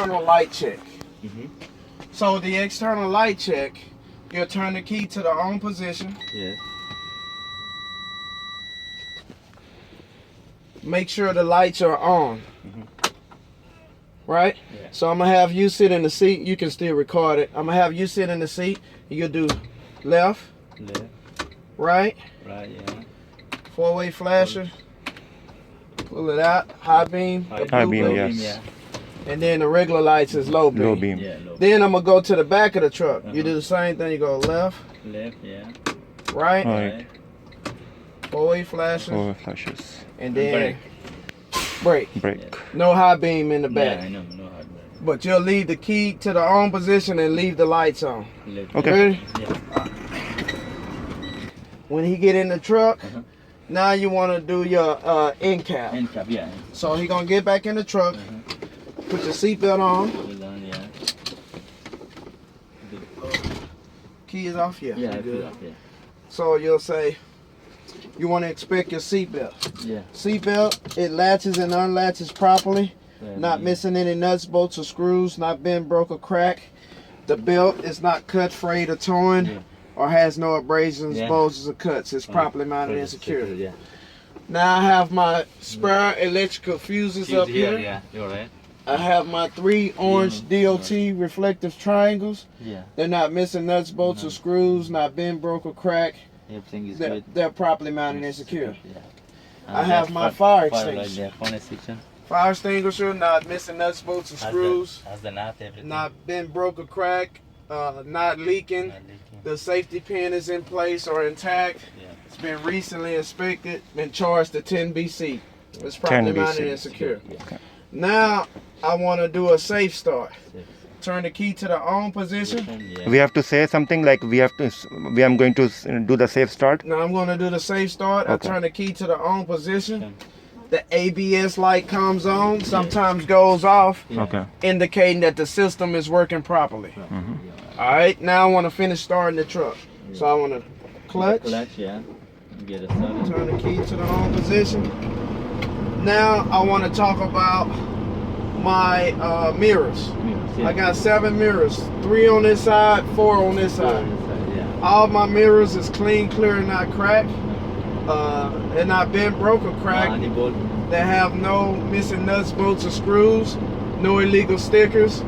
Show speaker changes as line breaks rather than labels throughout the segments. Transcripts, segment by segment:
external light check. So the external light check, you'll turn the key to the on position.
Yes.
Make sure the lights are on. Right?
Yeah.
So I'm gonna have you sit in the seat. You can still record it. I'm gonna have you sit in the seat. You'll do left,
Left.
right,
Right. Yeah.
four-way flasher. Pull it out. High beam. the
High
blue
beam,
glow,
yes.
Yeah.
And then the regular lights is low beam.
Low beam.
Yeah. Low.
Then I'm gonna go to the back of the truck. You do the same thing. You go left,
Left. Yeah.
right,
Right.
four-way flasher,
Four flashes.
and then brake.
Brake.
No high beam in the
Yeah,
back.
I know. No hardware.
But you'll leave the key to the on position and leave the lights on.
Left.
Okay.
Ready?
Yeah.
When he get in the truck, now you want to do your end cap.
End cap. Yeah.
So he gonna get back in the truck, put your seatbelt on.
Hold on. Yeah.
Key is off, yeah.
Yeah. I
you
feel
good.
up, yeah.
So you'll say, you want to inspect your seatbelt.
Yeah.
Seatbelt, it latches and unlatches properly,
Yeah,
not
yeah.
missing any nuts, bolts, or screws, not bent, broke, or crack. The belt is not cut, frayed, or torn,
Yeah.
or has no abrasions,
Yeah.
bulges, or cuts. It's properly mounted and secured.
Yeah.
Now I have my spare electrical fuses up here.
Yeah. You're right.
I have my 3 orange DOT reflective triangles.
Yeah.
They're not missing nuts, bolts, or screws, not bent, broke, or crack.
Everything is
They're,
good.
they're properly mounted and secure.
Yeah.
I have my fire extinguisher.
Right there. Fire section.
Fire extinguisher, not missing nuts, bolts, or screws,
Has the knot, everything.
not bent, broke, or crack, not leaking.
Not leaking.
The safety pin is in place or intact.
Yeah.
It's been recently inspected, been charged to 10 BC. It's properly
10
mounted
BC.
and secure.
Yeah.
Now I want to do a safe start.
Safe.
Turn the key to the on position.
Yeah.
We have to say something like we am going to do the safe start.
Now I'm going to do the safe start.
Okay.
I turn the key to the on position. The ABS light comes on, sometimes goes off,
Yeah.
Okay.
indicating that the system is working properly. All right, now I want to finish starting the truck. So I want to clutch,
Clutch, yeah. Get it started.
turn the key to the on position. Now I want to talk about my mirrors. I got 7 mirrors, 3 on this side, 4 on this side.
Yeah.
All my mirrors is clean, clear, and not cracked. They're not bent, broke, or cracked.
Any bolt.
They have no missing nuts, bolts, or screws, no illegal stickers.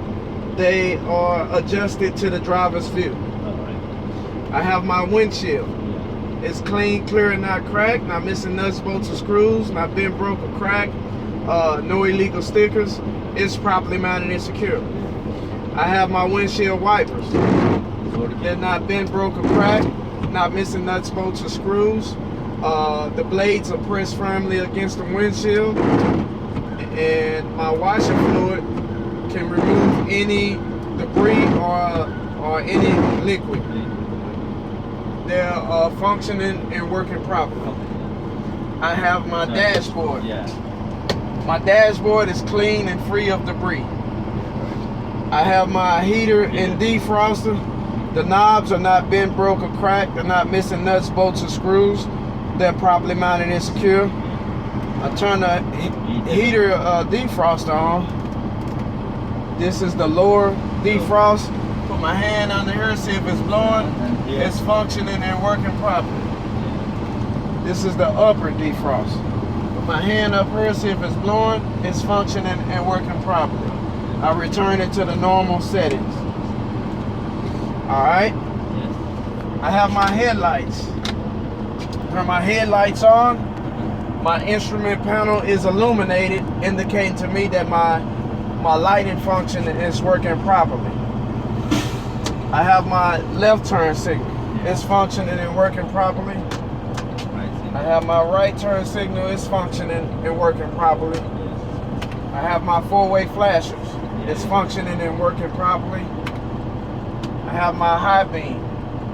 They are adjusted to the driver's view.
Alright.
I have my windshield.
Yeah.
It's clean, clear, and not cracked. Not missing nuts, bolts, or screws. Not bent, broke, or cracked. No illegal stickers. It's properly mounted and secure. I have my windshield wipers. They're not bent, broke, or cracked. Not missing nuts, bolts, or screws. The blades are pressed firmly against the windshield. And my washing fluid can remove any debris or any liquid. They're functioning and working properly. I have my dashboard.
Yeah.
My dashboard is clean and free of debris. I have my heater and defroster. The knobs are not bent, broke, or cracked. They're not missing nuts, bolts, or screws. They're properly mounted and secure. I turn the heater defroster on. This is the lower defrost. Put my hand under here, see if it's blowing.
Yeah.
It's functioning and working properly. This is the upper defrost. Put my hand up here, see if it's blowing. It's functioning and working properly. I return it to the normal settings. All right.
Yes.
I have my headlights. Turn my headlights on. My instrument panel is illuminated, indicating to me that my lighting function is working properly. I have my left turn signal. It's functioning and working properly. I have my right turn signal. It's functioning and working properly. I have my 4-way flashers. It's functioning and working properly. I have my high beam.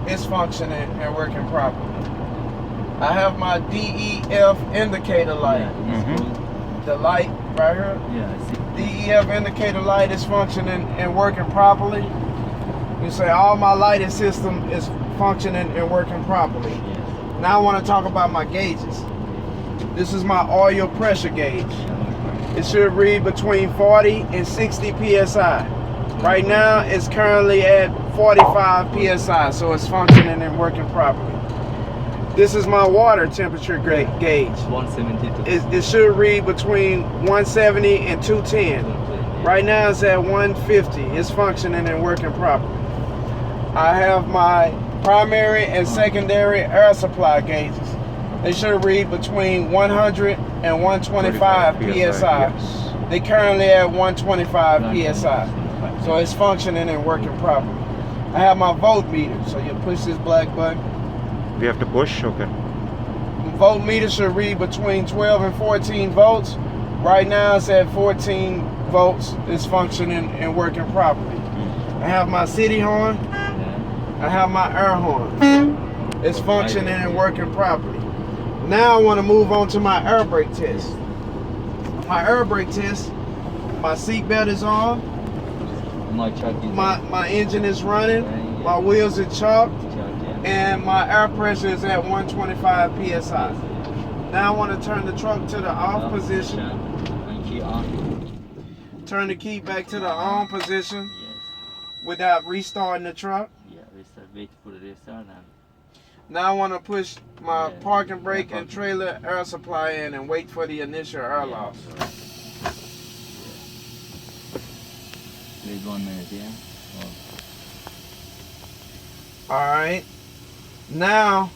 It's functioning and working properly. I have my DEF indicator light. The light right here.
Yeah, I see.
DEF indicator light is functioning and working properly. You say all my lighting system is functioning and working properly. Now I want to talk about my gauges. This is my oil pressure gauge. it should read between 40 and 60 psi. Right now, it's currently at 45 psi, so it's functioning and working properly. This is my water temperature gauge.
172.
It should read between 170 and 210. Right now, it's at 150. It's functioning and working properly. I have my primary and secondary air supply gauges. They should read between 100 and 125 psi.
Yes.
They currently at 125 psi. So it's functioning and working properly. I have my voltmeter, so you push this black button.
We have to push. Okay.
Voltmeter should read between 12 and 14 volts. Right now it's at 14 volts. It's functioning and working properly. I have my city horn. I have my air horn. It's functioning and working properly. Now I want to move on to my air brake test. My air brake test, my seat belt is on. My engine is running. My wheels are chalked. And my air pressure is at 125 psi. Now I want to turn the truck to the off position. Turn the key back to the on position without restarting the truck.
Wait for the restart.
Now I want to push my parking brake and trailer air supply in and wait for the initial air loss.
Wait 1 minute, yeah?
Alright. Now,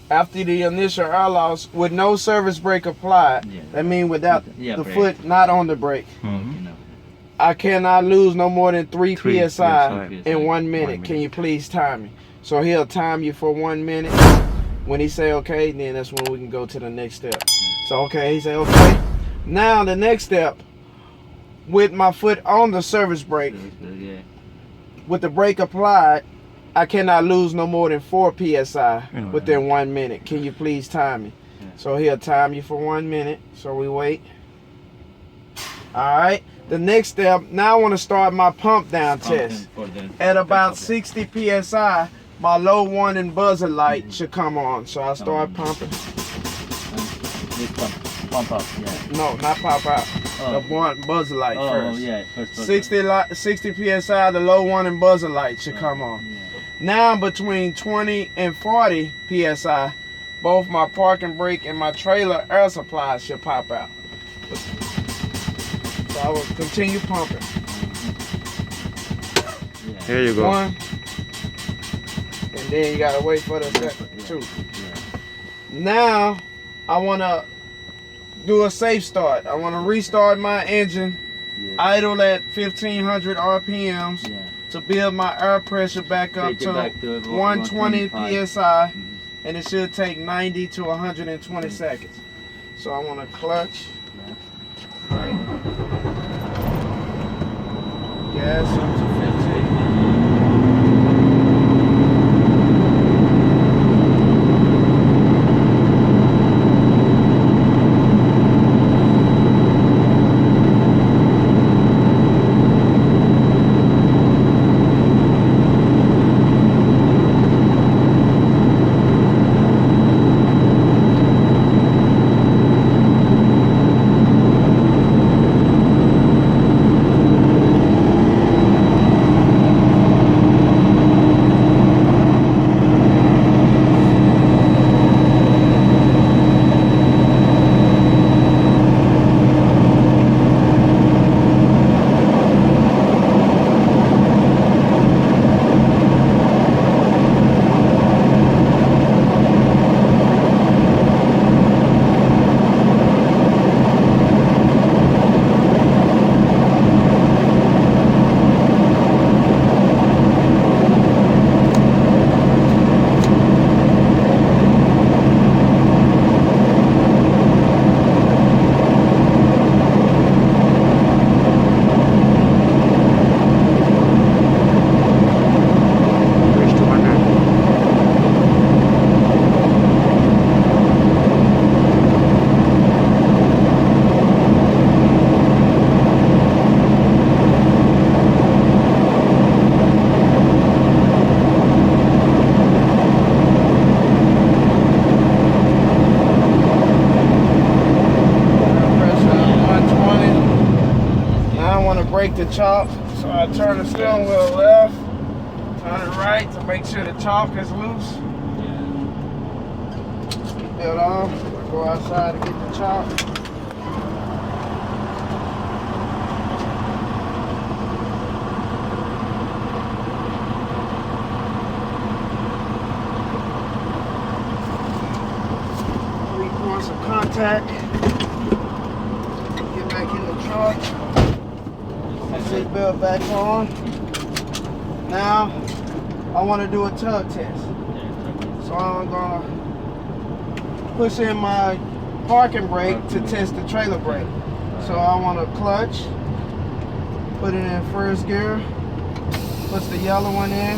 after the initial air loss, with no service brake applied, that means without the foot not on the brake, I cannot lose no more than 3 psi in 1 minute. Can you please time me? So he'll time you for 1 minute. When he say okay, then that's when we can go to the next step. So okay, he say okay. Now the next step, with my foot on the service brake, with the brake applied, I cannot lose no more than 4 psi within 1 minute. Can you please time me? So he'll time you for 1 minute. So we wait. Alright. The next step, now I want to start my pump down test. At about 60 psi, my low warning buzzer light should come on. So I start pumping.
Pump up,
No, not pop out. The one buzzer light first.
First
60 psi, the low warning buzzer light should come on. Now between 20 and 40 psi, both my parking brake and my trailer air supply should pop out. So I will continue pumping.
Here you go.
1, and then you gotta wait for the second 2. Now I wanna do a safe start. I wanna restart my engine, idle at 1500 RPMs. To build my air pressure back up to 120 psi, and it should take 90 to 120 seconds. So I want to clutch, gas up to 15. brake to chalk. So I turn the steering wheel left, turn it right to make sure the chalk is loose.
Yeah.
Keep it on. Go outside to get the chalk. Points of contact. Get back in the truck. Seatbelt back on. Now I want to do a tug test. So I'm gonna push in my parking brake to test the trailer brake. So I want to clutch, put it in first gear, push the yellow one in,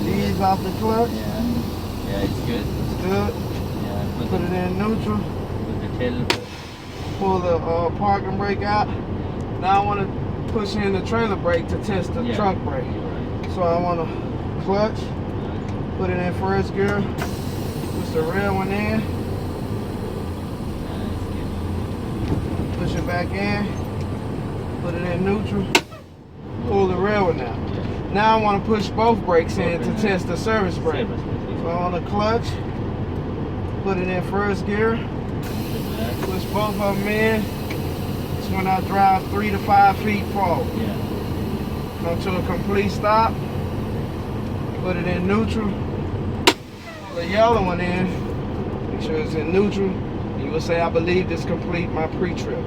ease off the clutch.
Yeah, it's good.
It's good.
Yeah,
Put it in neutral.
Put the tail.
Pull the parking brake out. Now I want to push in the trailer brake to test the trunk brake.
Right.
So I want to clutch, put it in first gear, push the rear one in, push it back in, put it in neutral, pull the rear one out. Now I want to push both brakes in to test the service brake. So I want to clutch, put it in first gear, push both of them in. It's when I drive 3 to 5 feet forward.
Yeah.
Come to a complete stop, put it in neutral, pull the yellow one in, make sure it's in neutral. You will say, I believe this complete my pre-trip.